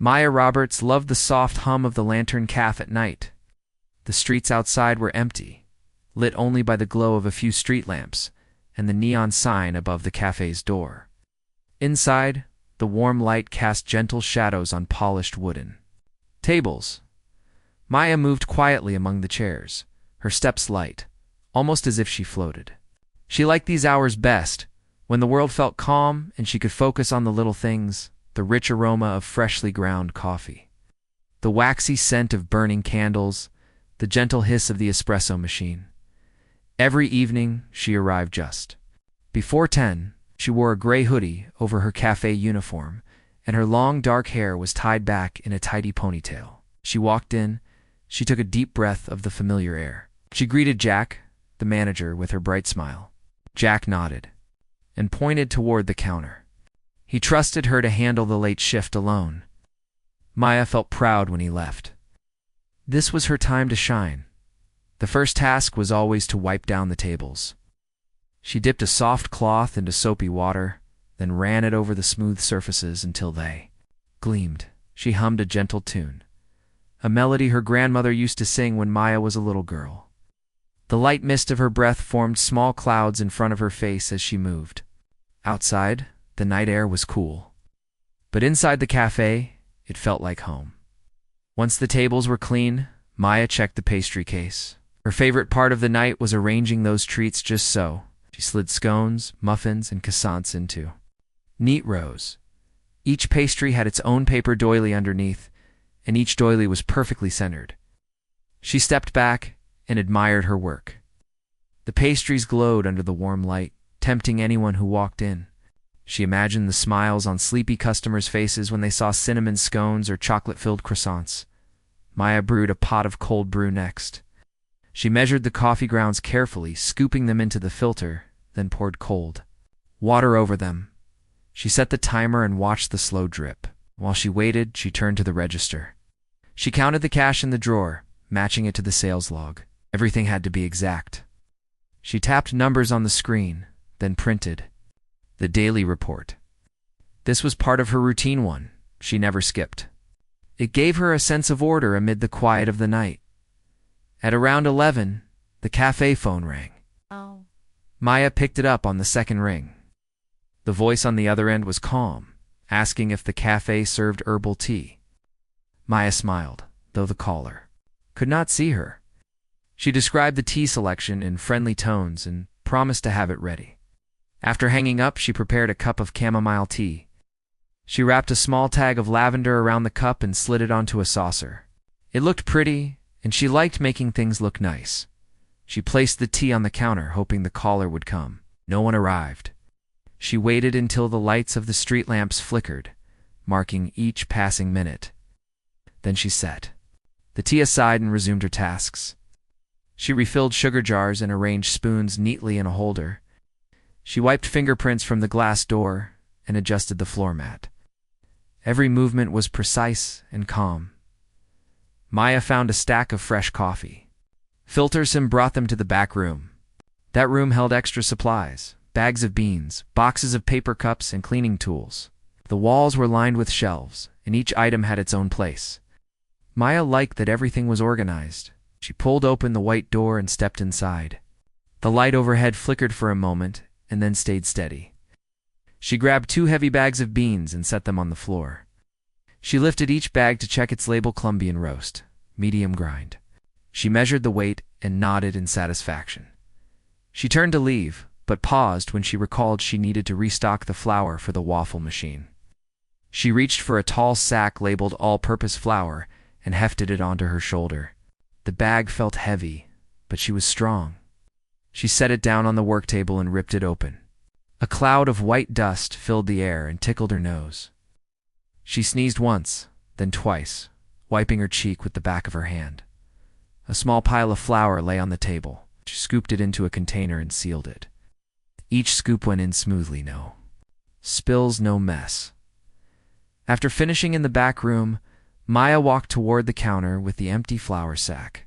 Maya Roberts loved the soft hum of the lantern cafe at night. The streets outside were empty, lit only by the glow of a few street lamps and the neon sign above the cafe's door. Inside, the warm light cast gentle shadows on polished wooden tables. Maya moved quietly among the chairs, her steps light, almost as if she floated. She liked these hours best, when the world felt calm and she could focus on the little things, the rich aroma of freshly ground coffee, the waxy scent of burning candles, the gentle hiss of the espresso machine. Every evening, she arrived just before 10. She wore a gray hoodie over her cafe uniform, and her long dark hair was tied back in a tidy ponytail. She walked in. She took a deep breath of the familiar air. She greeted Jack, the manager, with her bright smile. Jack nodded and pointed toward the counter. He trusted her to handle the late shift alone. Maya felt proud when he left. This was her time to shine. The first task was always to wipe down the tables. She dipped a soft cloth into soapy water, then ran it over the smooth surfaces until they gleamed. She hummed a gentle tune, a melody her grandmother used to sing when Maya was a little girl. The light mist of her breath formed small clouds in front of her face as she moved. Outside, the night air was cool, but inside the cafe, it felt like home. Once the tables were clean, Maya checked the pastry case. Her favorite part of the night was arranging those treats just so. She slid scones, muffins, and croissants into neat rows. Each pastry had its own paper doily underneath, and each doily was perfectly centered. She stepped back and admired her work. The pastries glowed under the warm light, tempting anyone who walked in. She imagined the smiles on sleepy customers' faces when they saw cinnamon scones or chocolate-filled croissants. Maya brewed a pot of cold brew next. She measured the coffee grounds carefully, scooping them into the filter, then poured cold water over them. She set the timer and watched the slow drip. While she waited, she turned to the register. She counted the cash in the drawer, matching it to the sales log. Everything had to be exact. She tapped numbers on the screen, then printed the daily report. This was part of her routine one. She never skipped. It gave her a sense of order amid the quiet of the night. At around 11, the cafe phone rang. Oh. Maya picked it up on the second ring. The voice on the other end was calm, asking if the cafe served herbal tea. Maya smiled, though the caller could not see her. She described the tea selection in friendly tones and promised to have it ready. After hanging up, she prepared a cup of chamomile tea. She wrapped a small tag of lavender around the cup and slid it onto a saucer. It looked pretty, and she liked making things look nice. She placed the tea on the counter, hoping the caller would come. No one arrived. She waited until the lights of the street lamps flickered, marking each passing minute. Then she set the tea aside and resumed her tasks. She refilled sugar jars and arranged spoons neatly in a holder. She wiped fingerprints from the glass door and adjusted the floor mat. Every movement was precise and calm. Maya found a stack of fresh coffee. Filters and brought them to the back room. That room held extra supplies, bags of beans, boxes of paper cups, and cleaning tools. The walls were lined with shelves, and each item had its own place. Maya liked that everything was organized. She pulled open the white door and stepped inside. The light overhead flickered for a moment and then stayed steady. She grabbed 2 heavy bags of beans and set them on the floor. She lifted each bag to check its label: Colombian roast, medium grind. She measured the weight and nodded in satisfaction. She turned to leave, but paused when she recalled she needed to restock the flour for the waffle machine. She reached for a tall sack labeled all-purpose flour and hefted it onto her shoulder. The bag felt heavy, but she was strong. She set it down on the work table and ripped it open. A cloud of white dust filled the air and tickled her nose. She sneezed once, then twice, wiping her cheek with the back of her hand. A small pile of flour lay on the table. She scooped it into a container and sealed it. Each scoop went in smoothly, no spills, no mess. After finishing in the back room, Maya walked toward the counter with the empty flour sack.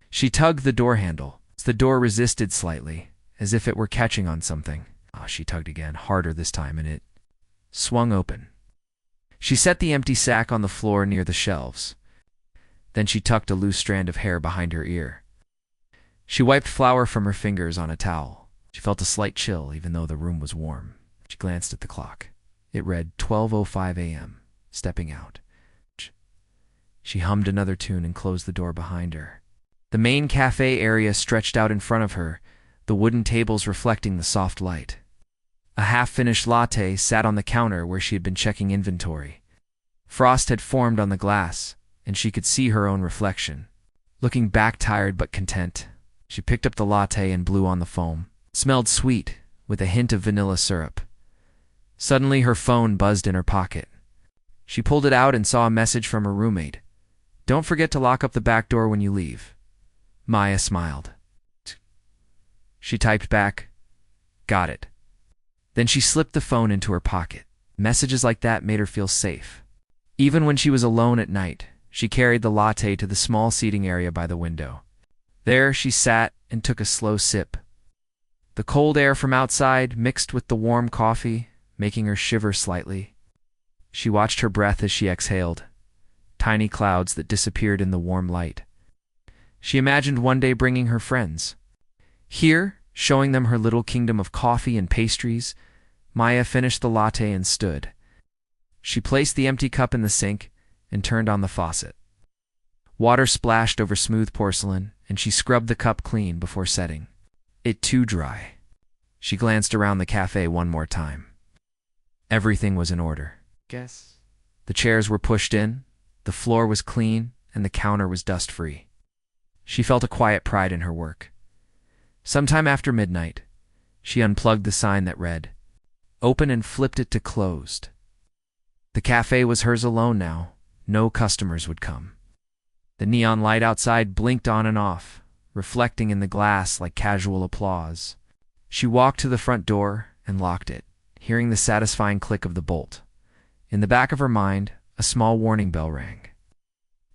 She tugged the door handle. The door resisted slightly, as if it were catching on something. She tugged again, harder this time, and it swung open. She set the empty sack on the floor near the shelves. Then she tucked a loose strand of hair behind her ear. She wiped flour from her fingers on a towel. She felt a slight chill, even though the room was warm. She glanced at the clock. It read 12:05 a.m., stepping out. She hummed another tune and closed the door behind her. The main cafe area stretched out in front of her, the wooden tables reflecting the soft light. A half-finished latte sat on the counter where she had been checking inventory. Frost had formed on the glass, and she could see her own reflection. Looking back tired but content, she picked up the latte and blew on the foam. It smelled sweet, with a hint of vanilla syrup. Suddenly her phone buzzed in her pocket. She pulled it out and saw a message from her roommate. "Don't forget to lock up the back door when you leave." Maya smiled. She typed back, "Got it." Then she slipped the phone into her pocket. Messages like that made her feel safe. Even when she was alone at night, she carried the latte to the small seating area by the window. There she sat and took a slow sip. The cold air from outside mixed with the warm coffee, making her shiver slightly. She watched her breath as she exhaled, tiny clouds that disappeared in the warm light. She imagined one day bringing her friends. Here, showing them her little kingdom of coffee and pastries, Maya finished the latte and stood. She placed the empty cup in the sink and turned on the faucet. Water splashed over smooth porcelain, and she scrubbed the cup clean before setting. It too dry. She glanced around the cafe one more time. Everything was in order. The chairs were pushed in, the floor was clean, and the counter was dust-free. She felt a quiet pride in her work. Sometime after midnight, she unplugged the sign that read, "Open," and flipped it to closed. The cafe was hers alone now. No customers would come. The neon light outside blinked on and off, reflecting in the glass like casual applause. She walked to the front door and locked it, hearing the satisfying click of the bolt. In the back of her mind, a small warning bell rang.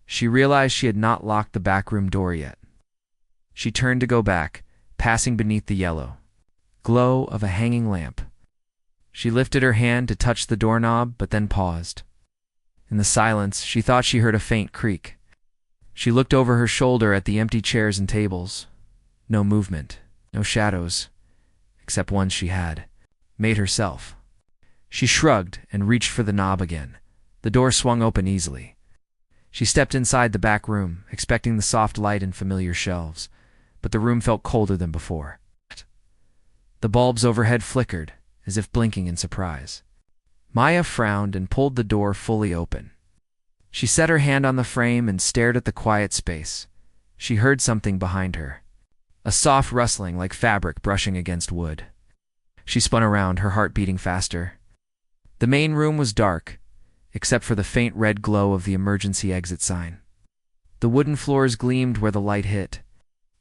She realized she had not locked the back room door yet. She turned to go back, passing beneath the yellow glow of a hanging lamp. She lifted her hand to touch the doorknob, but then paused. In the silence, she thought she heard a faint creak. She looked over her shoulder at the empty chairs and tables. No movement, no shadows, except ones she had made herself. She shrugged and reached for the knob again. The door swung open easily. She stepped inside the back room, expecting the soft light and familiar shelves, but the room felt colder than before. The bulbs overhead flickered, as if blinking in surprise. Maya frowned and pulled the door fully open. She set her hand on the frame and stared at the quiet space. She heard something behind her, a soft rustling like fabric brushing against wood. She spun around, her heart beating faster. The main room was dark, except for the faint red glow of the emergency exit sign. The wooden floors gleamed where the light hit.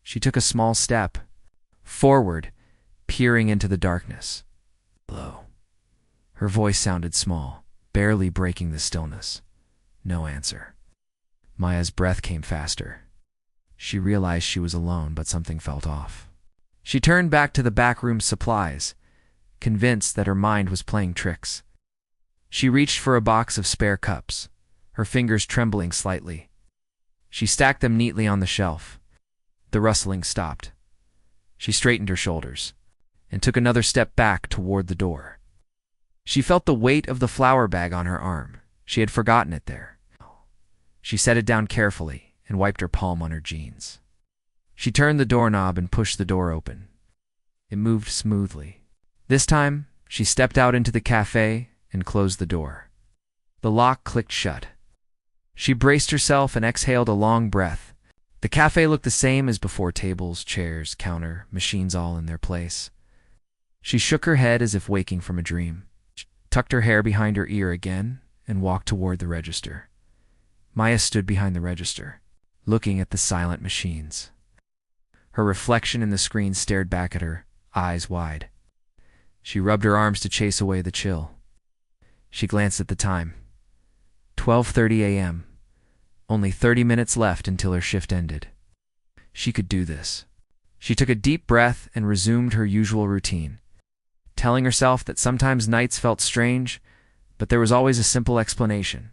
She took a small step forward, peering into the darkness. "Hello." Her voice sounded small, barely breaking the stillness. No answer. Maya's breath came faster. She realized she was alone, but something felt off. She turned back to the back room's supplies, convinced that her mind was playing tricks. She reached for a box of spare cups, her fingers trembling slightly. She stacked them neatly on the shelf. The rustling stopped. She straightened her shoulders and took another step back toward the door. She felt the weight of the flour bag on her arm. She had forgotten it there. She set it down carefully and wiped her palm on her jeans. She turned the doorknob and pushed the door open. It moved smoothly. This time, she stepped out into the cafe and closed the door. The lock clicked shut. She braced herself and exhaled a long breath. The cafe looked the same as before, tables, chairs, counter, machines all in their place. She shook her head as if waking from a dream, tucked her hair behind her ear again, and walked toward the register. Maya stood behind the register, looking at the silent machines. Her reflection in the screen stared back at her, eyes wide. She rubbed her arms to chase away the chill. She glanced at the time. 12:30 a.m. Only 30 minutes left until her shift ended. She could do this. She took a deep breath and resumed her usual routine, telling herself that sometimes nights felt strange, but there was always a simple explanation.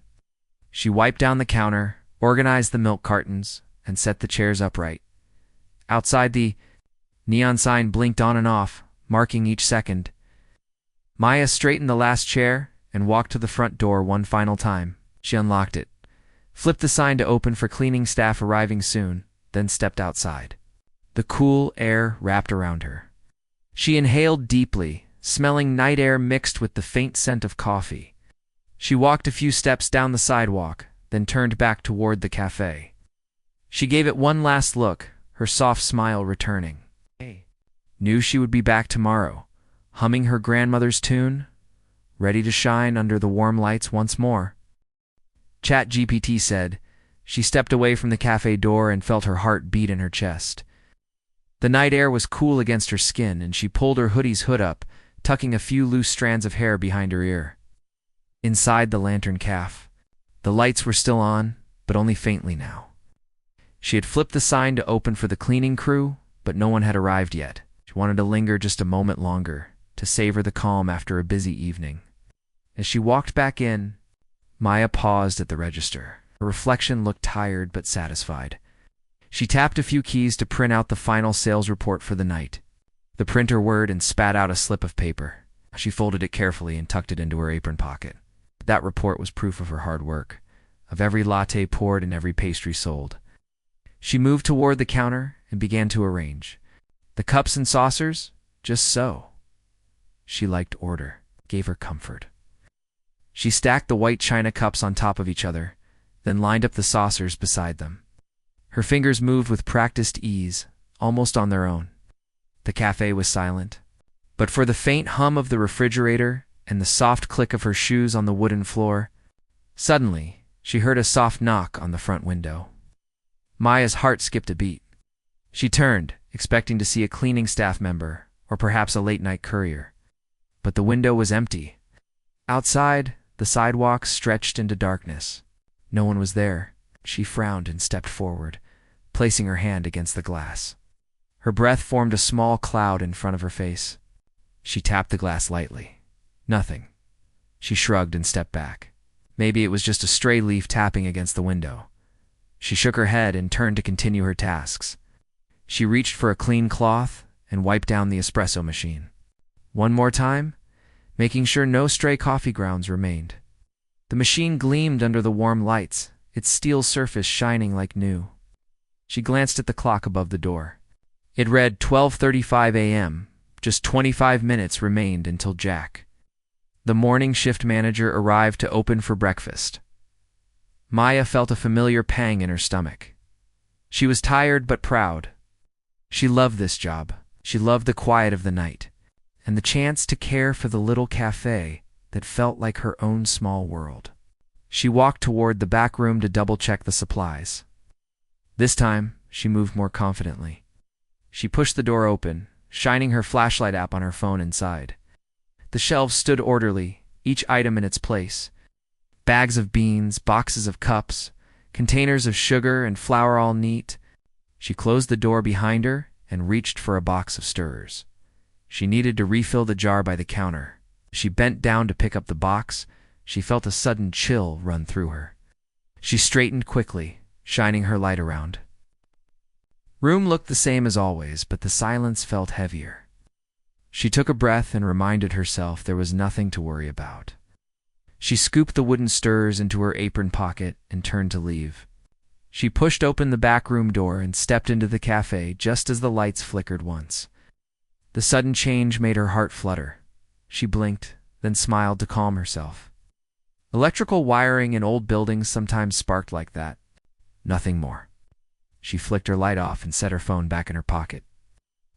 She wiped down the counter, organized the milk cartons, and set the chairs upright. Outside, the neon sign blinked on and off, marking each second. Maya straightened the last chair and walked to the front door one final time. She unlocked it, flipped the sign to open for cleaning staff arriving soon, then stepped outside. The cool air wrapped around her. She inhaled deeply, smelling night air mixed with the faint scent of coffee. She walked a few steps down the sidewalk, then turned back toward the cafe. She gave it one last look, her soft smile returning. Knew she would be back tomorrow, humming her grandmother's tune, ready to shine under the warm lights once more. ChatGPT said. She stepped away from the cafe door and felt her heart beat in her chest. The night air was cool against her skin, and she pulled her hoodie's hood up, tucking a few loose strands of hair behind her ear. Inside the lantern cafe, the lights were still on, but only faintly now. She had flipped the sign to open for the cleaning crew, but no one had arrived yet. She wanted to linger just a moment longer, to savor the calm after a busy evening. As she walked back in, Maya paused at the register. Her reflection looked tired but satisfied. She tapped a few keys to print out the final sales report for the night. The printer whirred and spat out a slip of paper. She folded it carefully and tucked it into her apron pocket. That report was proof of her hard work, of every latte poured and every pastry sold. She moved toward the counter and began to arrange. The cups and saucers, just so. She liked order, gave her comfort. She stacked the white china cups on top of each other, then lined up the saucers beside them. Her fingers moved with practiced ease, almost on their own. The cafe was silent, but for the faint hum of the refrigerator and the soft click of her shoes on the wooden floor, suddenly she heard a soft knock on the front window. Maya's heart skipped a beat. She turned, expecting to see a cleaning staff member, or perhaps a late-night courier. But the window was empty. Outside, the sidewalk stretched into darkness. No one was there. She frowned and stepped forward, placing her hand against the glass. Her breath formed a small cloud in front of her face. She tapped the glass lightly. Nothing. She shrugged and stepped back. Maybe it was just a stray leaf tapping against the window. She shook her head and turned to continue her tasks. She reached for a clean cloth and wiped down the espresso machine. One more time, making sure no stray coffee grounds remained. The machine gleamed under the warm lights, its steel surface shining like new. She glanced at the clock above the door. It read 12:35 a.m. Just 25 minutes remained until Jack, the morning shift manager, arrived to open for breakfast. Maya felt a familiar pang in her stomach. She was tired but proud. She loved this job. She loved the quiet of the night, and the chance to care for the little cafe that felt like her own small world. She walked toward the back room to double-check the supplies. This time, she moved more confidently. She pushed the door open, shining her flashlight app on her phone inside. The shelves stood orderly, each item in its place. Bags of beans, boxes of cups, containers of sugar and flour, all neat. She closed the door behind her and reached for a box of stirrers. She needed to refill the jar by the counter. She bent down to pick up the box. She felt a sudden chill run through her. She straightened quickly, shining her light around. Room looked the same as always, but the silence felt heavier. She took a breath and reminded herself there was nothing to worry about. She scooped the wooden stirrers into her apron pocket and turned to leave. She pushed open the back room door and stepped into the cafe just as the lights flickered once. The sudden change made her heart flutter. She blinked, then smiled to calm herself. Electrical wiring in old buildings sometimes sparked like that. Nothing more. She flicked her light off and set her phone back in her pocket.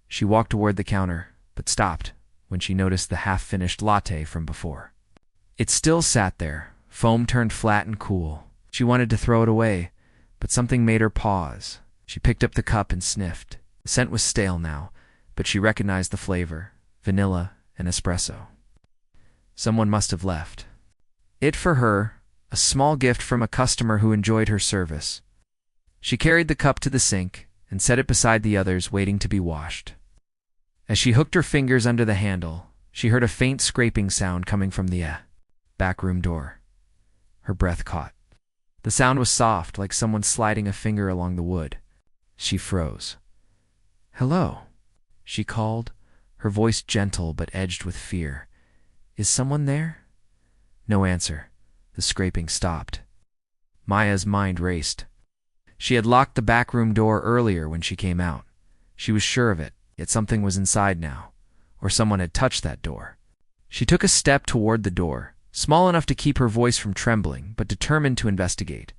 She walked toward the counter, but stopped when she noticed the half-finished latte from before. It still sat there, foam turned flat and cool. She wanted to throw it away, but something made her pause. She picked up the cup and sniffed. The scent was stale now, but she recognized the flavor: vanilla and espresso. Someone must have left. It for her, a small gift from a customer who enjoyed her service. She carried the cup to the sink and set it beside the others waiting to be washed. As she hooked her fingers under the handle, she heard a faint scraping sound coming from the Back room door. Her breath caught. The sound was soft, like someone sliding a finger along the wood. She froze. "Hello," she called, her voice gentle but edged with fear. "Is someone there?" No answer. The scraping stopped. Maya's mind raced. She had locked the back room door earlier when she came out. She was sure of it, yet something was inside now, or someone had touched that door. She took a step toward the door, small enough to keep her voice from trembling, but determined to investigate.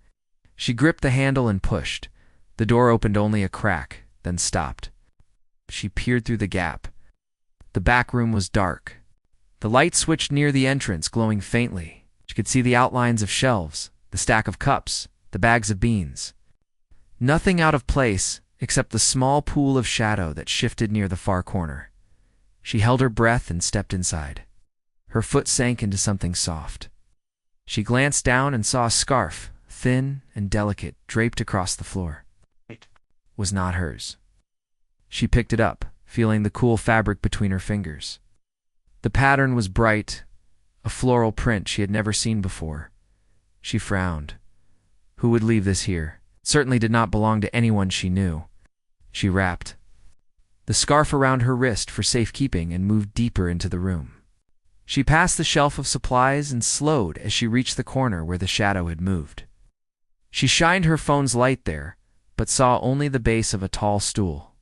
She gripped the handle and pushed. The door opened only a crack, then stopped. She peered through the gap. The back room was dark. The light switched near the entrance, glowing faintly. She could see the outlines of shelves, the stack of cups, the bags of beans. Nothing out of place, except the small pool of shadow that shifted near the far corner. She held her breath and stepped inside. Her foot sank into something soft. She glanced down and saw a scarf, thin and delicate, draped across the floor. It was not hers. She picked it up, feeling the cool fabric between her fingers. The pattern was bright, a floral print she had never seen before. She frowned. Who would leave this here? It certainly did not belong to anyone she knew. She wrapped the scarf around her wrist for safekeeping and moved deeper into the room. She passed the shelf of supplies and slowed as she reached the corner where the shadow had moved. She shined her phone's light there, but saw only the base of a tall stool.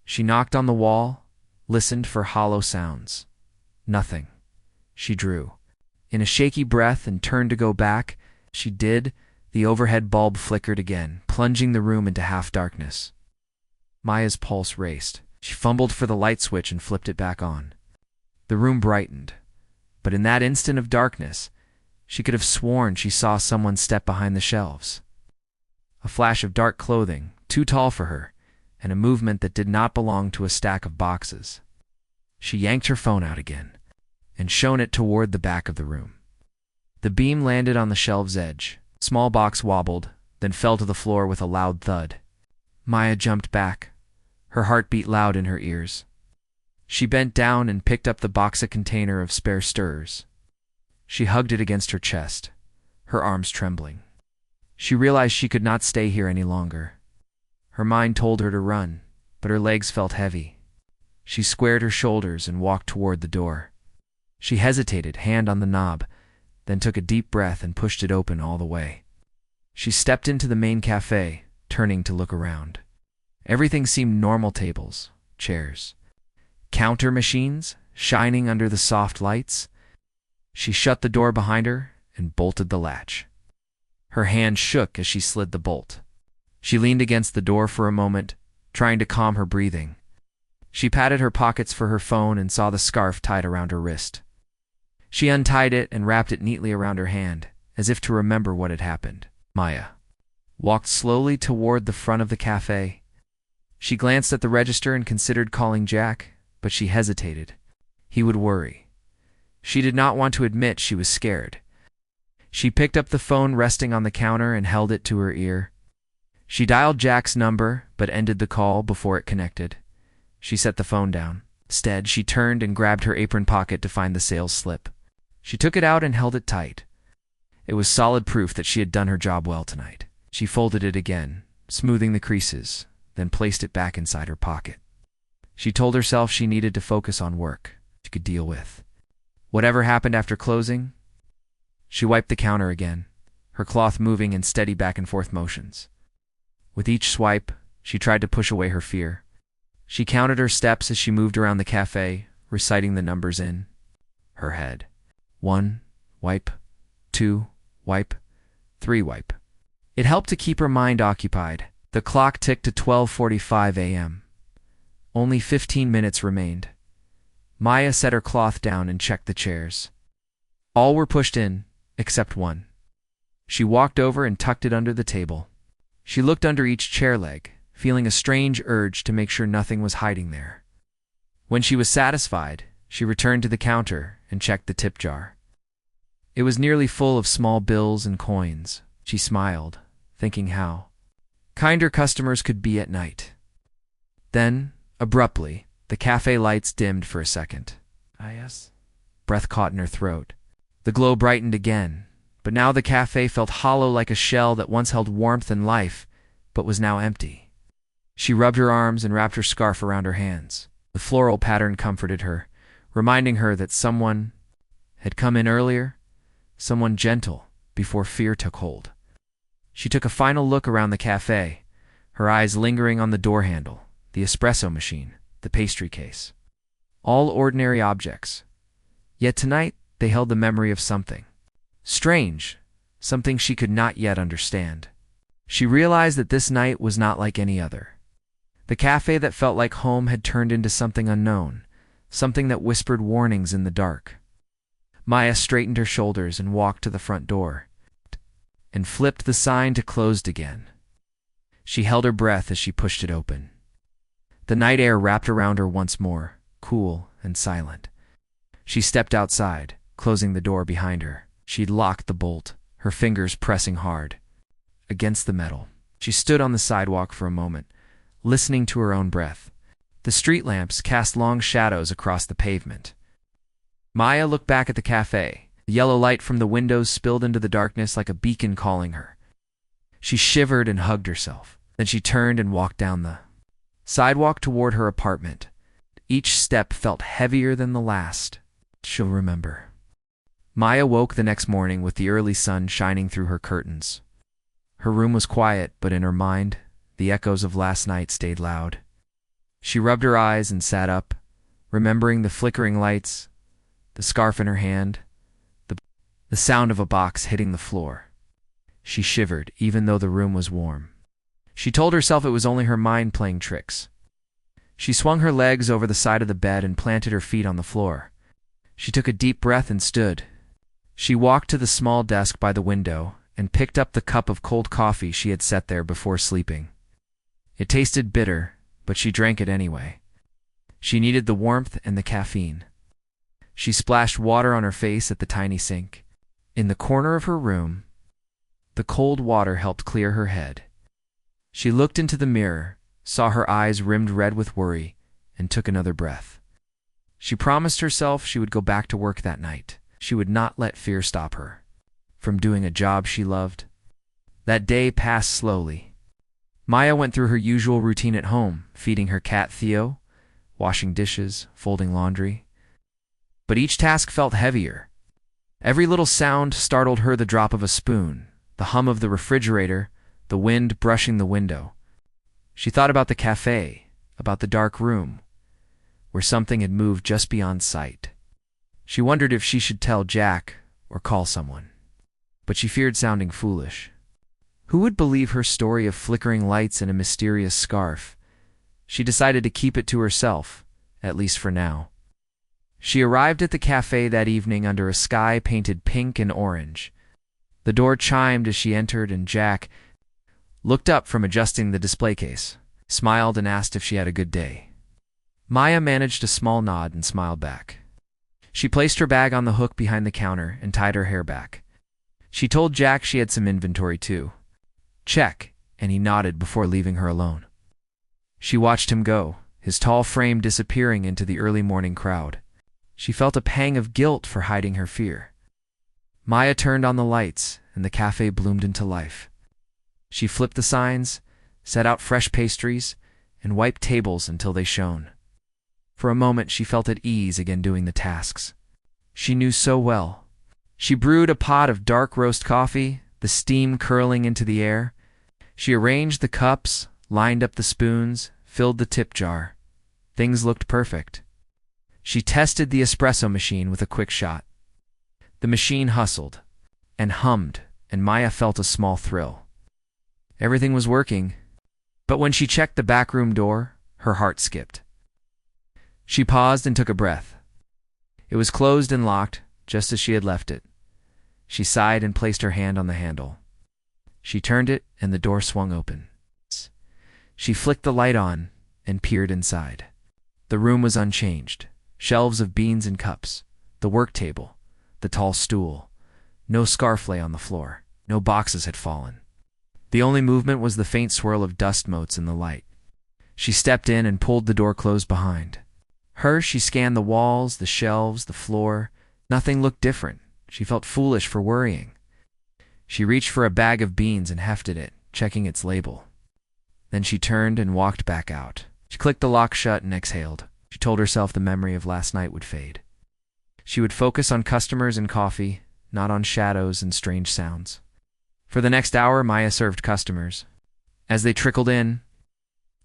She knocked on the wall, listened for hollow sounds. Nothing. She drew in a shaky breath and turned to go back. She did. The overhead bulb flickered again, plunging the room into half-darkness. Maya's pulse raced. She fumbled for the light switch and flipped it back on. The room brightened, but in that instant of darkness, she could have sworn she saw someone step behind the shelves. A flash of dark clothing, too tall for her, and a movement that did not belong to a stack of boxes. She yanked her phone out again and shone it toward the back of the room. The beam landed on the shelf's edge. Small box wobbled, then fell to the floor with a loud thud. Maya jumped back. Her heart beat loud in her ears. She bent down and picked up the box container of spare stirrers. She hugged it against her chest, her arms trembling. She realized she could not stay here any longer. Her mind told her to run, but her legs felt heavy. She squared her shoulders and walked toward the door. She hesitated, hand on the knob, then took a deep breath and pushed it open all the way. She stepped into the main cafe, turning to look around. Everything seemed normal: tables, chairs, counter machines, shining under the soft lights. She shut the door behind her and bolted the latch. Her hand shook as she slid the bolt. She leaned against the door for a moment, trying to calm her breathing. She patted her pockets for her phone and saw the scarf tied around her wrist. She untied it and wrapped it neatly around her hand, as if to remember what had happened. Maya walked slowly toward the front of the cafe. She glanced at the register and considered calling Jack, but she hesitated. He would worry. She did not want to admit she was scared. She picked up the phone resting on the counter and held it to her ear. She dialed Jack's number, but ended the call before it connected. She set the phone down. Instead, she turned and grabbed her apron pocket to find the sales slip. She took it out and held it tight. It was solid proof that she had done her job well tonight. She folded it again, smoothing the creases, then placed it back inside her pocket. She told herself she needed to focus on work she could deal with. Whatever happened after closing, she wiped the counter again, her cloth moving in steady back and forth motions. With each swipe, she tried to push away her fear. She counted her steps as she moved around the cafe, reciting the numbers in her head. 1, wipe. 2, wipe. 3, wipe. It helped to keep her mind occupied. The clock ticked to 12:45 a.m. Only 15 minutes remained. Maya set her cloth down and checked the chairs. All were pushed in, except one. She walked over and tucked it under the table. She looked under each chair leg, feeling a strange urge to make sure nothing was hiding there. When she was satisfied, she returned to the counter and checked the tip jar. It was nearly full of small bills and coins. She smiled, thinking how kinder customers could be at night. Then, abruptly, the cafe lights dimmed for a second. Breath caught in her throat. The glow brightened again, but now the cafe felt hollow like a shell that once held warmth and life, but was now empty. She rubbed her arms and wrapped her scarf around her hands. The floral pattern comforted her, reminding her that someone had come in earlier, someone gentle, before fear took hold. She took a final look around the cafe, her eyes lingering on the door handle, the espresso machine, the pastry case. All ordinary objects. Yet tonight they held the memory of something strange, something she could not yet understand. She realized that this night was not like any other. The cafe that felt like home had turned into something unknown, something that whispered warnings in the dark. Maya straightened her shoulders and walked to the front door, and flipped the sign to closed again. She held her breath as she pushed it open. The night air wrapped around her once more, cool and silent. She stepped outside, closing the door behind her. She'd locked the bolt, her fingers pressing hard against the metal. She stood on the sidewalk for a moment, listening to her own breath. The street lamps cast long shadows across the pavement. Maya looked back at the cafe. The yellow light from the windows spilled into the darkness like a beacon calling her. She shivered and hugged herself. Then she turned and walked down the sidewalk toward her apartment. Each step felt heavier than the last. She'll remember. Maya woke the next morning with the early sun shining through her curtains. Her room was quiet, but in her mind, the echoes of last night stayed loud. She rubbed her eyes and sat up, remembering the flickering lights, the scarf in her hand, the sound of a box hitting the floor. She shivered, even though the room was warm. She told herself it was only her mind playing tricks. She swung her legs over the side of the bed and planted her feet on the floor. She took a deep breath and stood. She walked to the small desk by the window and picked up the cup of cold coffee she had set there before sleeping. It tasted bitter, but she drank it anyway. She needed the warmth and the caffeine. She splashed water on her face at the tiny sink. In the corner of her room, the cold water helped clear her head. She looked into the mirror, saw her eyes rimmed red with worry, and took another breath. She promised herself she would go back to work that night. She would not let fear stop her from doing a job she loved. That day passed slowly. Maya went through her usual routine at home, feeding her cat Theo, washing dishes, folding laundry. But each task felt heavier. Every little sound startled her: the drop of a spoon, the hum of the refrigerator, the wind brushing the window. She thought about the cafe, about the dark room, where something had moved just beyond sight. She wondered if she should tell Jack or call someone. But she feared sounding foolish. Who would believe her story of flickering lights and a mysterious scarf? She decided to keep it to herself, at least for now. She arrived at the cafe that evening under a sky painted pink and orange. The door chimed as she entered, and Jack looked up from adjusting the display case, smiled, and asked if she had a good day. Maya managed a small nod and smiled back. She placed her bag on the hook behind the counter and tied her hair back. She told Jack she had some inventory too. Check, and he nodded before leaving her alone. She watched him go, his tall frame disappearing into the early morning crowd. She felt a pang of guilt for hiding her fear. Maya turned on the lights, and the cafe bloomed into life. She flipped the signs, set out fresh pastries, and wiped tables until they shone. For a moment she felt at ease again doing the tasks she knew so well. She brewed a pot of dark roast coffee, the steam curling into the air. She arranged the cups, lined up the spoons, filled the tip jar. Things looked perfect. She tested the espresso machine with a quick shot. The machine hustled and hummed, and Maya felt a small thrill. Everything was working, but when she checked the back room door, her heart skipped. She paused and took a breath. It was closed and locked, just as she had left it. She sighed and placed her hand on the handle. She turned it, and the door swung open. She flicked the light on and peered inside. The room was unchanged. Shelves of beans and cups, the work table, the tall stool. No scarf lay on the floor. No boxes had fallen. The only movement was the faint swirl of dust motes in the light. She stepped in and pulled the door closed behind her. She scanned the walls, the shelves, the floor. Nothing looked different, She felt foolish for worrying. She reached for a bag of beans and hefted it, checking its label. Then she turned and walked back out. She clicked the lock shut and exhaled. She told herself the memory of last night would fade. She would focus on customers and coffee, not on shadows and strange sounds. For the next hour, Maya served customers. As they trickled in,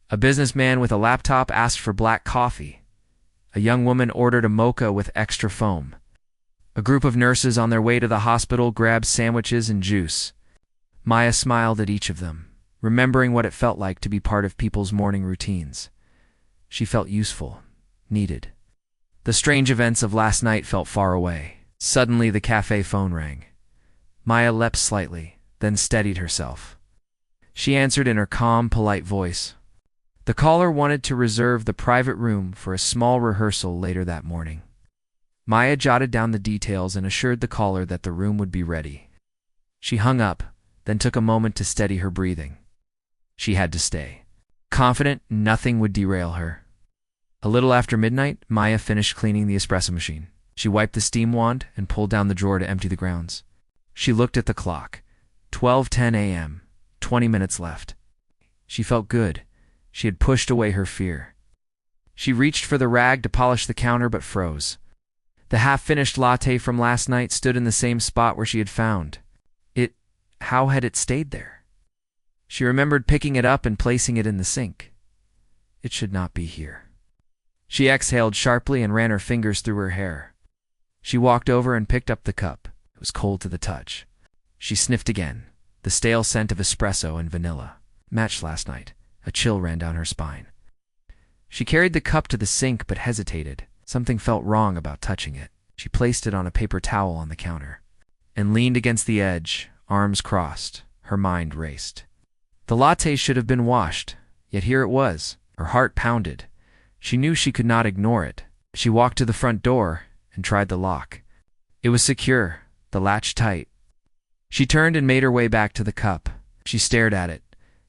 a businessman with a laptop asked for black coffee. A young woman ordered a mocha with extra foam. A group of nurses on their way to the hospital grabbed sandwiches and juice. Maya smiled at each of them, remembering what it felt like to be part of people's morning routines. She felt useful, needed. The strange events of last night felt far away. Suddenly, the cafe phone rang. Maya leapt slightly, then steadied herself. She answered in her calm, polite voice. The caller wanted to reserve the private room for a small rehearsal later that morning. Maya jotted down the details and assured the caller that the room would be ready. She hung up, then took a moment to steady her breathing. She had to stay. Confident nothing would derail her. A little after midnight, Maya finished cleaning the espresso machine. She wiped the steam wand and pulled down the drawer to empty the grounds. She looked at the clock. 12:10 a.m., 20 minutes left. She felt good. She had pushed away her fear. She reached for the rag to polish the counter but froze. The half-finished latte from last night stood in the same spot where she had found it. How had it stayed there? She remembered picking it up and placing it in the sink. It should not be here. She exhaled sharply and ran her fingers through her hair. She walked over and picked up the cup. It was cold to the touch. She sniffed again. The stale scent of espresso and vanilla matched last night. A chill ran down her spine. She carried the cup to the sink but hesitated. Something felt wrong about touching it. She placed it on a paper towel on the counter and leaned against the edge, arms crossed. Her mind raced. The latte should have been washed, yet here it was. Her heart pounded. She knew she could not ignore it. She walked to the front door and tried the lock. It was secure, the latch tight. She turned and made her way back to the cup. She stared at it,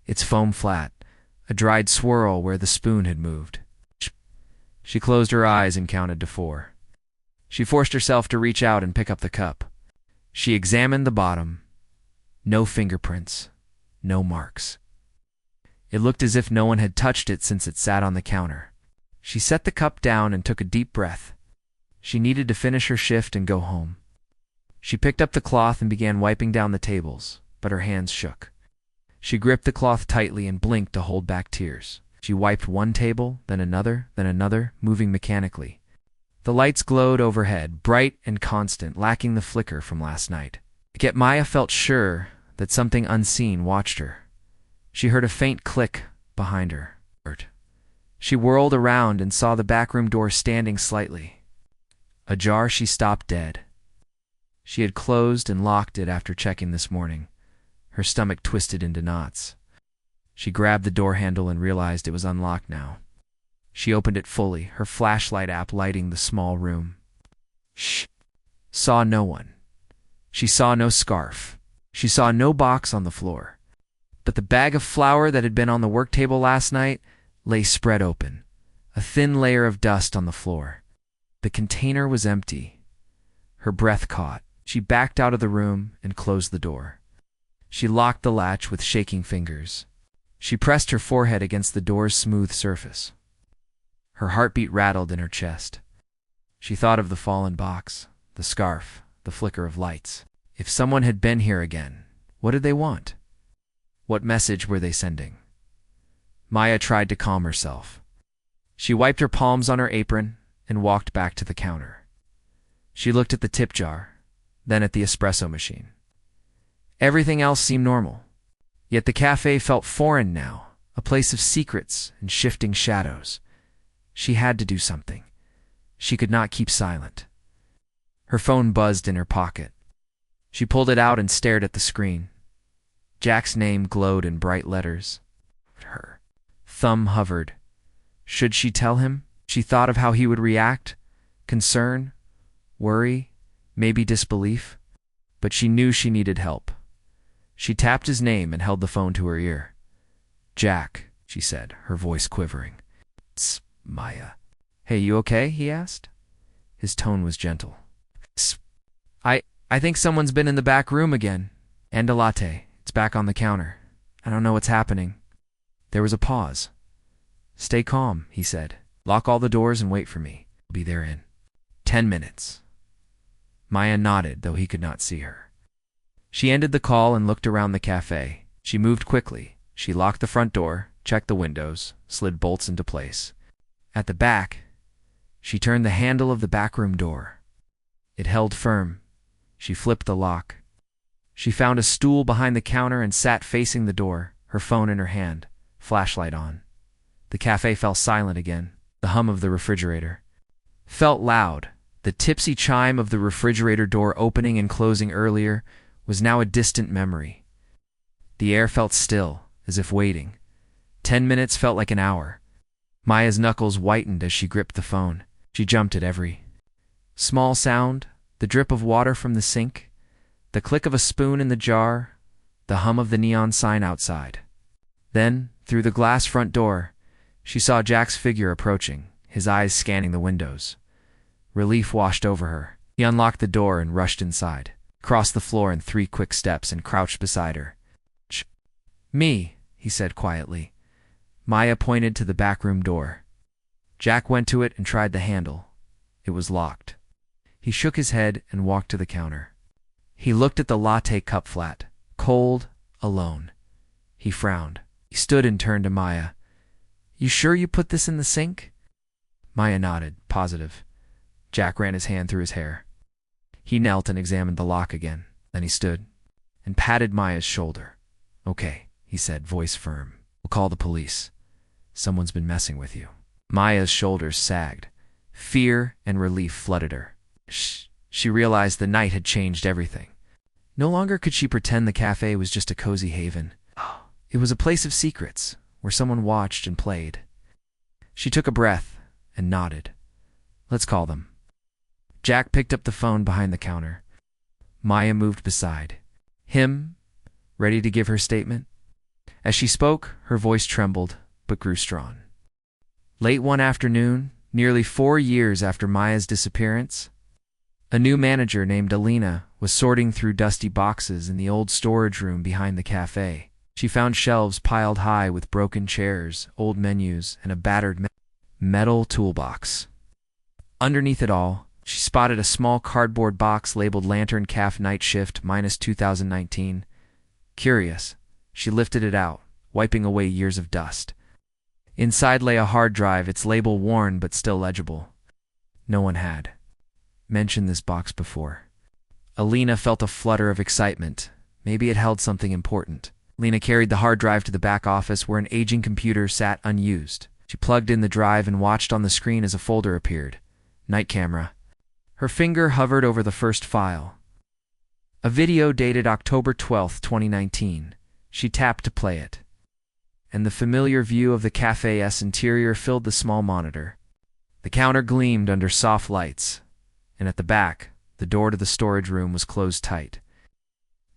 its foam flat, a dried swirl where the spoon had moved. She closed her eyes and counted to 4. She forced herself to reach out and pick up the cup. She examined the bottom. No fingerprints, no marks. It looked as if no one had touched it since it sat on the counter. She set the cup down and took a deep breath. She needed to finish her shift and go home. She picked up the cloth and began wiping down the tables, but her hands shook. She gripped the cloth tightly and blinked to hold back tears. She wiped one table, then another, moving mechanically. The lights glowed overhead, bright and constant, lacking the flicker from last night. Yet Maya felt sure that something unseen watched her. She heard a faint click behind her. She whirled around and saw the backroom door standing slightly ajar. She stopped dead. She had closed and locked it after checking this morning. Her stomach twisted into knots. She grabbed the door handle and realized it was unlocked now. She opened it fully, her flashlight app lighting the small room. Saw no one. She saw no scarf. She saw no box on the floor. But the bag of flour that had been on the work table last night lay spread open, a thin layer of dust on the floor. The container was empty. Her breath caught. She backed out of the room and closed the door. She locked the latch with shaking fingers. She pressed her forehead against the door's smooth surface. Her heartbeat rattled in her chest. She thought of the fallen box, the scarf, the flicker of lights. If someone had been here again, what did they want? What message were they sending? Maya tried to calm herself. She wiped her palms on her apron and walked back to the counter. She looked at the tip jar, then at the espresso machine. Everything else seemed normal. Yet the cafe felt foreign now, a place of secrets and shifting shadows. She had to do something. She could not keep silent. Her phone buzzed in her pocket. She pulled it out and stared at the screen. Jack's name glowed in bright letters. Her thumb hovered. Should she tell him? She thought of how he would react. Concern, worry, maybe disbelief. But she knew she needed help. She tapped his name and held the phone to her ear. Jack, she said, her voice quivering. Tss, Maya. Hey, you okay? He asked. His tone was gentle. I think someone's been in the back room again. And a latte. It's back on the counter. I don't know what's happening. There was a pause. Stay calm, he said. Lock all the doors and wait for me. I'll be there in 10 minutes. Maya nodded, though he could not see her. She ended the call and looked around the cafe. She moved quickly. She locked the front door, checked the windows, slid bolts into place. At the back, she turned the handle of the backroom door. It held firm. She flipped the lock. She found a stool behind the counter and sat facing the door, her phone in her hand, flashlight on. The cafe fell silent again. The hum of the refrigerator felt loud. The tipsy chime of the refrigerator door opening and closing earlier was now a distant memory. The air felt still, as if waiting. 10 minutes felt like an hour. Maya's knuckles whitened as she gripped the phone. She jumped at every small sound, the drip of water from the sink, the click of a spoon in the jar, the hum of the neon sign outside. Then, through the glass front door, she saw Jack's figure approaching, his eyes scanning the windows. Relief washed over her. He unlocked the door and rushed inside, crossed the floor in 3 quick steps and crouched beside her. "Shh. Me," he said quietly. Maya pointed to the backroom door. Jack went to it and tried the handle. It was locked. He shook his head and walked to the counter. He looked at the latte cup flat, cold, alone. He frowned. He stood and turned to Maya. "You sure you put this in the sink?" Maya nodded, positive. Jack ran his hand through his hair. He knelt and examined the lock again. Then he stood and patted Maya's shoulder. "Okay," he said, voice firm. "We'll call the police. Someone's been messing with you." Maya's shoulders sagged. Fear and relief flooded her. She realized the night had changed everything. No longer could she pretend the cafe was just a cozy haven. It was a place of secrets, where someone watched and played. She took a breath and nodded. "Let's call them." Jack picked up the phone behind the counter. Maya moved beside him, ready to give her statement. As she spoke, her voice trembled, but grew strong. Late one afternoon, nearly 4 years after Maya's disappearance, a new manager named Alina was sorting through dusty boxes in the old storage room behind the cafe. She found shelves piled high with broken chairs, old menus, and a battered metal toolbox. Underneath it all, she spotted a small cardboard box labeled Lantern Caf Night Shift -2019. Curious, she lifted it out, wiping away years of dust. Inside lay a hard drive, its label worn but still legible. No one had mentioned this box before. Alina felt a flutter of excitement. Maybe it held something important. Alina carried the hard drive to the back office where an aging computer sat unused. She plugged in the drive and watched on the screen as a folder appeared. Night camera. Her finger hovered over the first file. A video dated October 12, 2019. She tapped to play it. And the familiar view of the cafe's interior filled the small monitor. The counter gleamed under soft lights, and at the back, the door to the storage room was closed tight.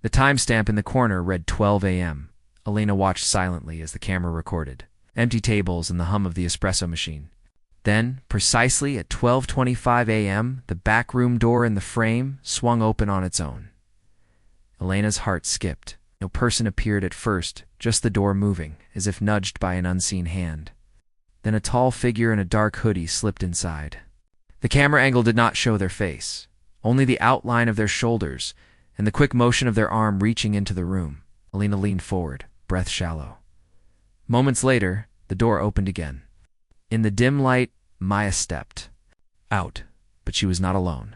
The timestamp in the corner read 12 a.m. Alina watched silently as the camera recorded. Empty tables and the hum of the espresso machine. Then, precisely at 12:25 a.m., the back room door in the frame swung open on its own. Elena's heart skipped. No person appeared at first, just the door moving, as if nudged by an unseen hand. Then a tall figure in a dark hoodie slipped inside. The camera angle did not show their face, only the outline of their shoulders and the quick motion of their arm reaching into the room. Alina leaned forward, breath shallow. Moments later, the door opened again. In the dim light, Maya stepped out, but she was not alone.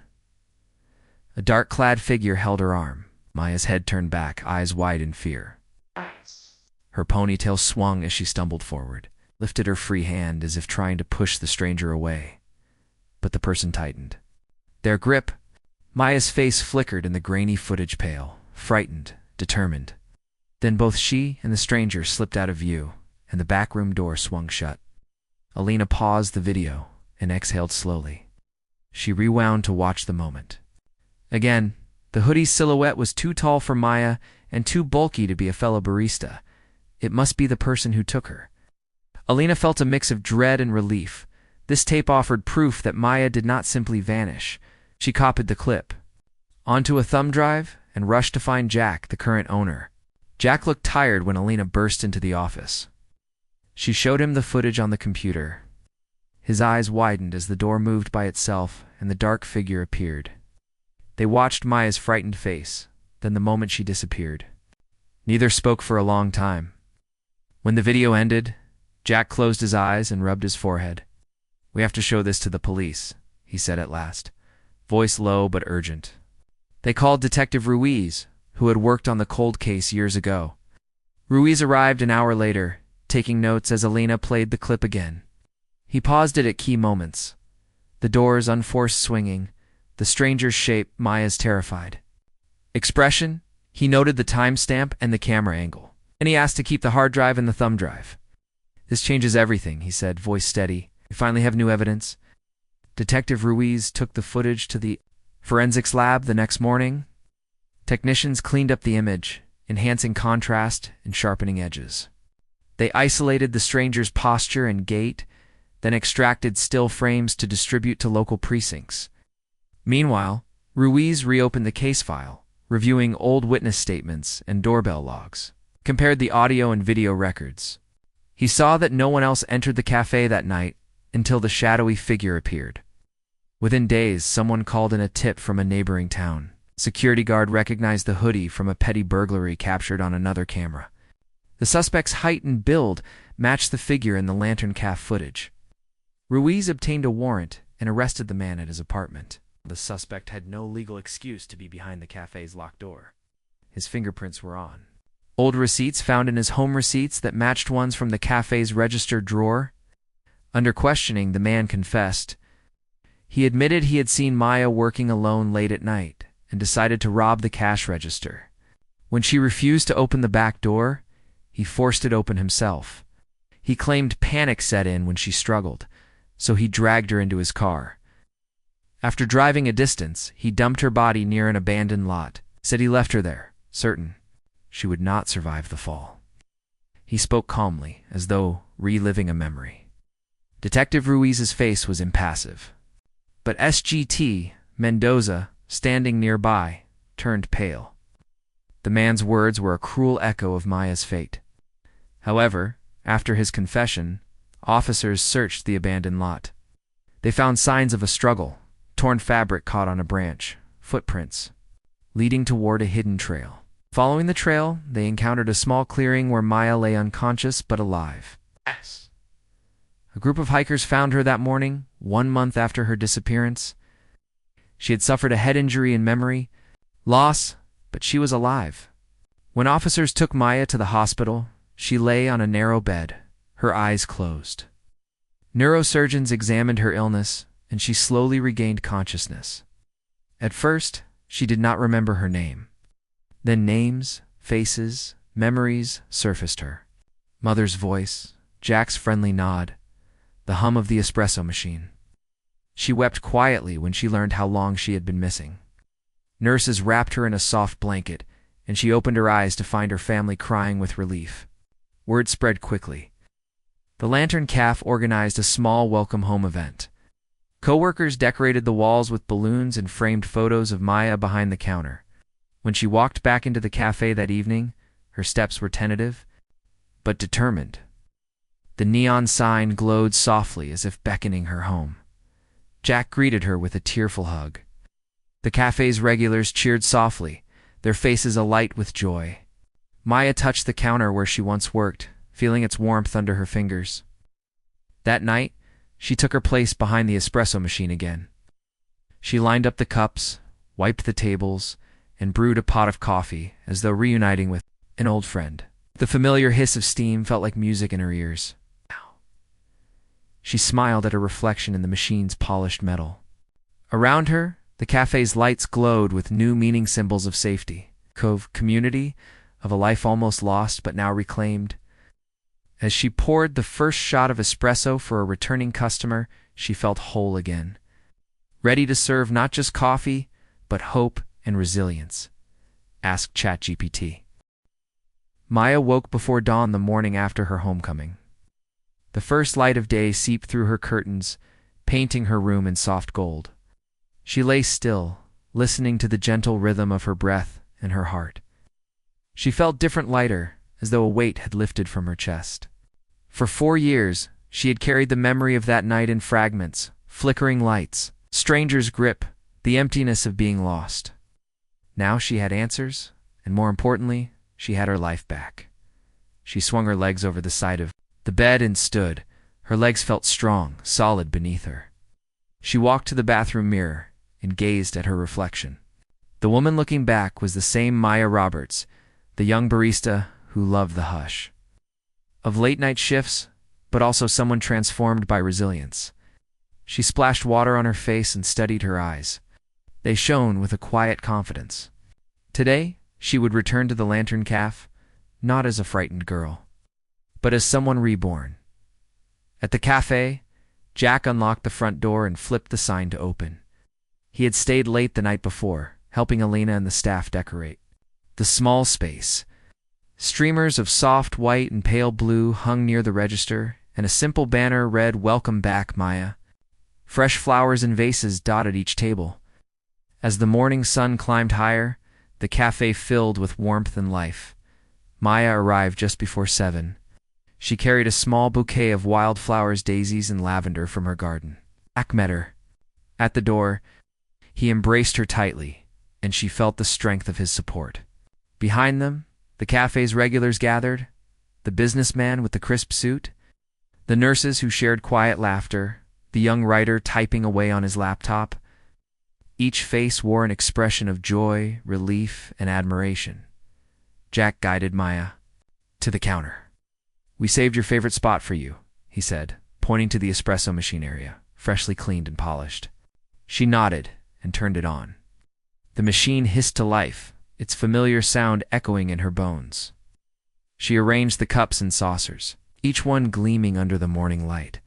A dark-clad figure held her arm. Maya's head turned back, eyes wide in fear. Her ponytail swung as she stumbled forward, lifted her free hand as if trying to push the stranger away. But the person tightened their grip. Maya's face flickered in the grainy footage pale, frightened, determined. Then both she and the stranger slipped out of view, and the backroom door swung shut. Alina paused the video and exhaled slowly. She rewound to watch the moment. Again, the hoodie's silhouette was too tall for Maya and too bulky to be a fellow barista. It must be the person who took her. Alina felt a mix of dread and relief. This tape offered proof that Maya did not simply vanish. She copied the clip. onto a thumb drive, and rushed to find Jack, the current owner. Jack looked tired when Alina burst into the office. She showed him the footage on the computer. His eyes widened as the door moved by itself and the dark figure appeared. They watched Maya's frightened face, then the moment she disappeared. Neither spoke for a long time. When the video ended, Jack closed his eyes and rubbed his forehead. "We have to show this to the police," he said at last, voice low but urgent. They called Detective Ruiz, who had worked on the cold case years ago. Ruiz arrived an hour later, taking notes as Alina played the clip again. He paused it at key moments. The doors unforced swinging, the stranger's shape, Maya's terrified expression. He noted the timestamp and the camera angle, and he asked to keep the hard drive and the thumb drive. "This changes everything," he said, voice steady. "We finally have new evidence." Detective Ruiz took the footage to the forensics lab the next morning. Technicians cleaned up the image, enhancing contrast and sharpening edges. They isolated the stranger's posture and gait, then extracted still frames to distribute to local precincts. Meanwhile, Ruiz reopened the case file, reviewing old witness statements and doorbell logs, compared the audio and video records. He saw that no one else entered the cafe that night until the shadowy figure appeared. Within days, someone called in a tip from a neighboring town. Security guard recognized the hoodie from a petty burglary captured on another camera. The suspect's height and build matched the figure in the Lantern Cafe footage. Ruiz obtained a warrant and arrested the man at his apartment. The suspect had no legal excuse to be behind the cafe's locked door. His fingerprints were on old receipts found in his home receipts that matched ones from the cafe's registered drawer. Under questioning, the man confessed. He admitted he had seen Maya working alone late at night and decided to rob the cash register. When she refused to open the back door, he forced it open himself. He claimed panic set in when she struggled, so he dragged her into his car. After driving a distance, he dumped her body near an abandoned lot, said he left her there, certain she would not survive the fall. He spoke calmly, as though reliving a memory. Detective Ruiz's face was impassive, but SGT Mendoza, standing nearby, turned pale. The man's words were a cruel echo of Maya's fate. However, after his confession, officers searched the abandoned lot. They found signs of a struggle, torn fabric caught on a branch, footprints, leading toward a hidden trail. Following the trail, they encountered a small clearing where Maya lay unconscious but alive. Yes. A group of hikers found her that morning, 1 month after her disappearance. She had suffered a head injury and memory loss, but she was alive. When officers took Maya to the hospital, she lay on a narrow bed, her eyes closed. Neurosurgeons examined her illness, and she slowly regained consciousness. At first, she did not remember her name. Then names, faces, memories surfaced her. Mother's voice, Jack's friendly nod, the hum of the espresso machine. She wept quietly when she learned how long she had been missing. Nurses wrapped her in a soft blanket, and she opened her eyes to find her family crying with relief. Word spread quickly. The Lantern Cafe organized a small welcome home event. Coworkers decorated the walls with balloons and framed photos of Maya behind the counter. When she walked back into the cafe that evening, her steps were tentative, but determined. The neon sign glowed softly as if beckoning her home. Jack greeted her with a tearful hug. The cafe's regulars cheered softly, their faces alight with joy. Maya touched the counter where she once worked, feeling its warmth under her fingers. That night, she took her place behind the espresso machine again. She lined up the cups, wiped the tables, and brewed a pot of coffee as though reuniting with an old friend. The familiar hiss of steam felt like music in her ears. She smiled at her reflection in the machine's polished metal. Around her, the cafe's lights glowed with new meaning symbols of safety, community, of a life almost lost but now reclaimed. As she poured the first shot of espresso for a returning customer, she felt whole again, ready to serve not just coffee, but hope and resilience. Ask ChatGPT. Maya woke before dawn the morning after her homecoming. The first light of day seeped through her curtains, painting her room in soft gold. She lay still, listening to the gentle rhythm of her breath and her heart. She felt different, lighter, as though a weight had lifted from her chest. For 4 years, she had carried the memory of that night in fragments, flickering lights, stranger's grip, the emptiness of being lost. Now she had answers, and more importantly, she had her life back. She swung her legs over the side of the bed and stood. Her legs felt strong, solid beneath her. She walked to the bathroom mirror and gazed at her reflection. The woman looking back was the same Maya Roberts, the young barista who loved the hush of late-night shifts, but also someone transformed by resilience. She splashed water on her face and steadied her eyes. They shone with a quiet confidence. Today, she would return to the Lantern Cafe, not as a frightened girl, but as someone reborn. At the cafe, Jack unlocked the front door and flipped the sign to open. He had stayed late the night before, helping Alina and the staff decorate the small space. Streamers of soft white and pale blue hung near the register, and a simple banner read, "Welcome back, Maya." Fresh flowers in vases dotted each table. As the morning sun climbed higher, the cafe filled with warmth and life. Maya arrived just before 7. She carried a small bouquet of wildflowers, daisies, and lavender from her garden. Jack met her. At the door, he embraced her tightly, and she felt the strength of his support. Behind them, the cafe's regulars gathered, the businessman with the crisp suit, the nurses who shared quiet laughter, the young writer typing away on his laptop. Each face wore an expression of joy, relief, and admiration. Jack guided Maya to the counter. "We saved your favorite spot for you," he said, pointing to the espresso machine area, freshly cleaned and polished. She nodded and turned it on. The machine hissed to life, its familiar sound echoing in her bones. She arranged the cups and saucers, each one gleaming under the morning light.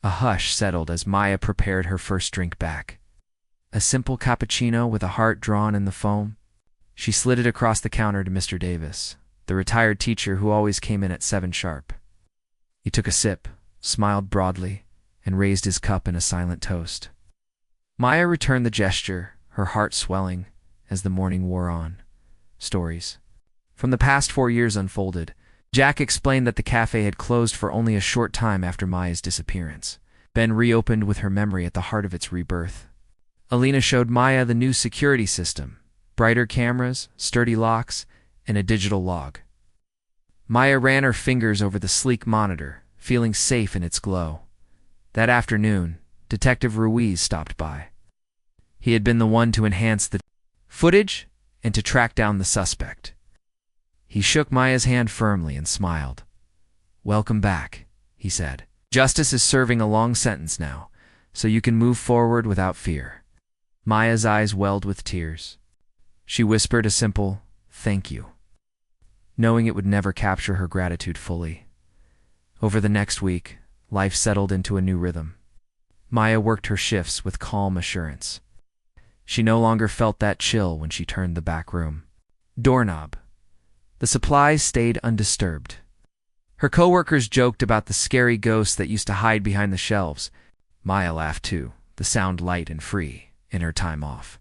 A hush settled as Maya prepared her first drink back. A simple cappuccino with a heart drawn in the foam. She slid it across the counter to Mr. Davis, the retired teacher who always came in at 7 sharp. He took a sip, smiled broadly, and raised his cup in a silent toast. Maya returned the gesture, her heart swelling as the morning wore on. Stories from the past 4 years unfolded. Jack explained that the cafe had closed for only a short time after Maya's disappearance, then reopened with her memory at the heart of its rebirth. Alina showed Maya the new security system, brighter cameras, sturdy locks, and a digital log. Maya ran her fingers over the sleek monitor, feeling safe in its glow. That afternoon, Detective Ruiz stopped by. He had been the one to enhance the footage and to track down the suspect. He shook Maya's hand firmly and smiled. "Welcome back," he said. "Justice is serving a long sentence now, so you can move forward without fear." Maya's eyes welled with tears. She whispered a simple, "Thank you," knowing it would never capture her gratitude fully. Over the next week, life settled into a new rhythm. Maya worked her shifts with calm assurance. She no longer felt that chill when she turned the back room doorknob. The supplies stayed undisturbed. Her coworkers joked about the scary ghosts that used to hide behind the shelves. Maya laughed too, the sound light and free, in her time off.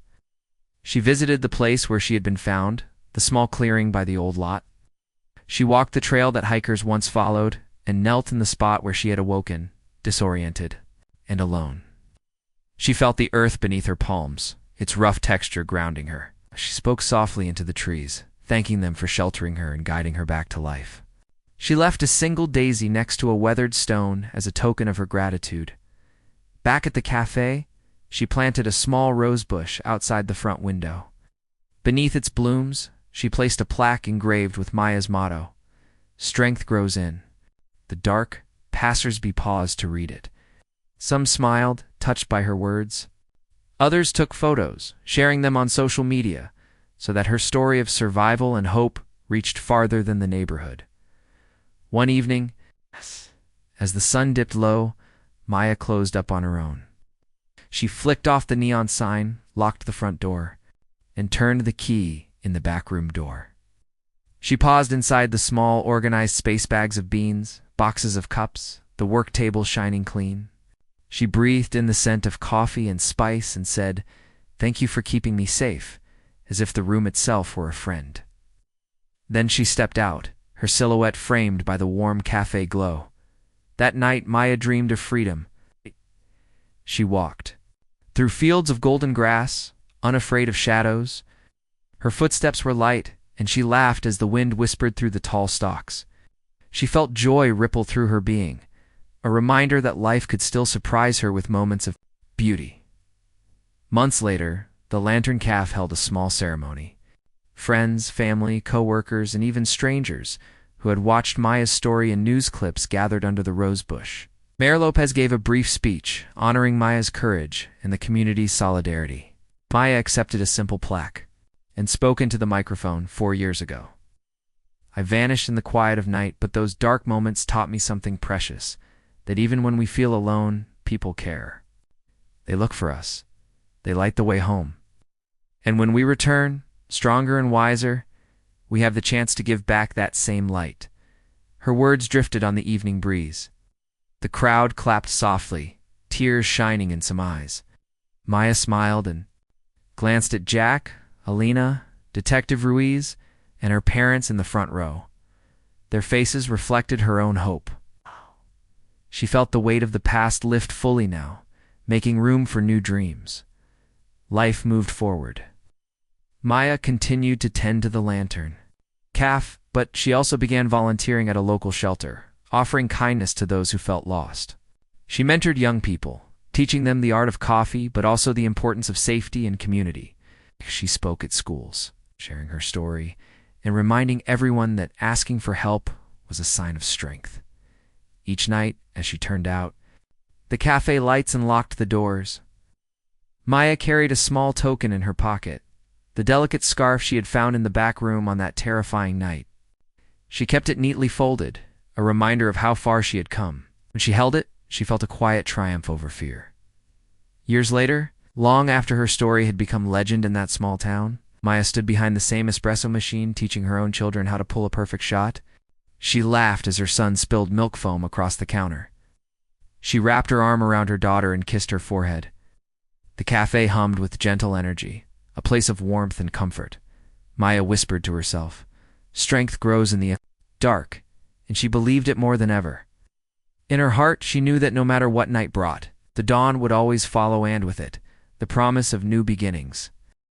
She visited the place where she had been found, the small clearing by the old lot. She walked the trail that hikers once followed and knelt in the spot where she had awoken, disoriented and alone. She felt the earth beneath her palms, its rough texture grounding her. She spoke softly into the trees, thanking them for sheltering her and guiding her back to life. She left a single daisy next to a weathered stone as a token of her gratitude. Back at the cafe, she planted a small rose bush outside the front window. Beneath its blooms, she placed a plaque engraved with Maya's motto, "Strength grows in." The dark, passers-by paused to read it. Some smiled, touched by her words. Others took photos, sharing them on social media, so that her story of survival and hope reached farther than the neighborhood. One evening, as the sun dipped low, Maya closed up on her own. She flicked off the neon sign, locked the front door, and turned the key in the back room door. She paused inside the small, organized space bags of beans, boxes of cups, the work table shining clean. She breathed in the scent of coffee and spice and said, Thank you for keeping me safe," as if the room itself were a friend. Then she stepped out, her silhouette framed by the warm cafe glow. That night Maya dreamed of freedom. She walked through fields of golden grass, unafraid of shadows. Her footsteps were light, and she laughed as the wind whispered through the tall stalks. She felt joy ripple through her being, a reminder that life could still surprise her with moments of beauty. Months later, the Lantern Cafe held a small ceremony. Friends, family, co-workers, and even strangers who had watched Maya's story in news clips gathered under the rose bush. Mayor Lopez gave a brief speech, honoring Maya's courage and the community's solidarity. Maya accepted a simple plaque and spoke into the microphone 4 years ago. "I vanished in the quiet of night, but those dark moments taught me something precious, that even when we feel alone, people care. They look for us. They light the way home. And when we return, stronger and wiser, we have the chance to give back that same light." Her words drifted on the evening breeze. The crowd clapped softly, tears shining in some eyes. Maya smiled and glanced at Jack, Alina, Detective Ruiz, and her parents in the front row. Their faces reflected her own hope. She felt the weight of the past lift fully now, making room for new dreams. Life moved forward. Maya continued to tend to the lantern cafe, but she also began volunteering at a local shelter, offering kindness to those who felt lost. She mentored young people, teaching them the art of coffee, but also the importance of safety and community. She spoke at schools, sharing her story, and reminding everyone that asking for help was a sign of strength. Each night, as she turned out, the cafe lights and locked the doors. Maya carried a small token in her pocket, the delicate scarf she had found in the back room on that terrifying night. She kept it neatly folded, a reminder of how far she had come. When she held it, she felt a quiet triumph over fear. Years later, long after her story had become legend in that small town, Maya stood behind the same espresso machine teaching her own children how to pull a perfect shot. She laughed as her son spilled milk foam across the counter. She wrapped her arm around her daughter and kissed her forehead. The cafe hummed with gentle energy, a place of warmth and comfort. Maya whispered to herself, "Strength grows in the dark," and she believed it more than ever. In her heart, she knew that no matter what night brought, the dawn would always follow, and with it, the promise of new beginnings.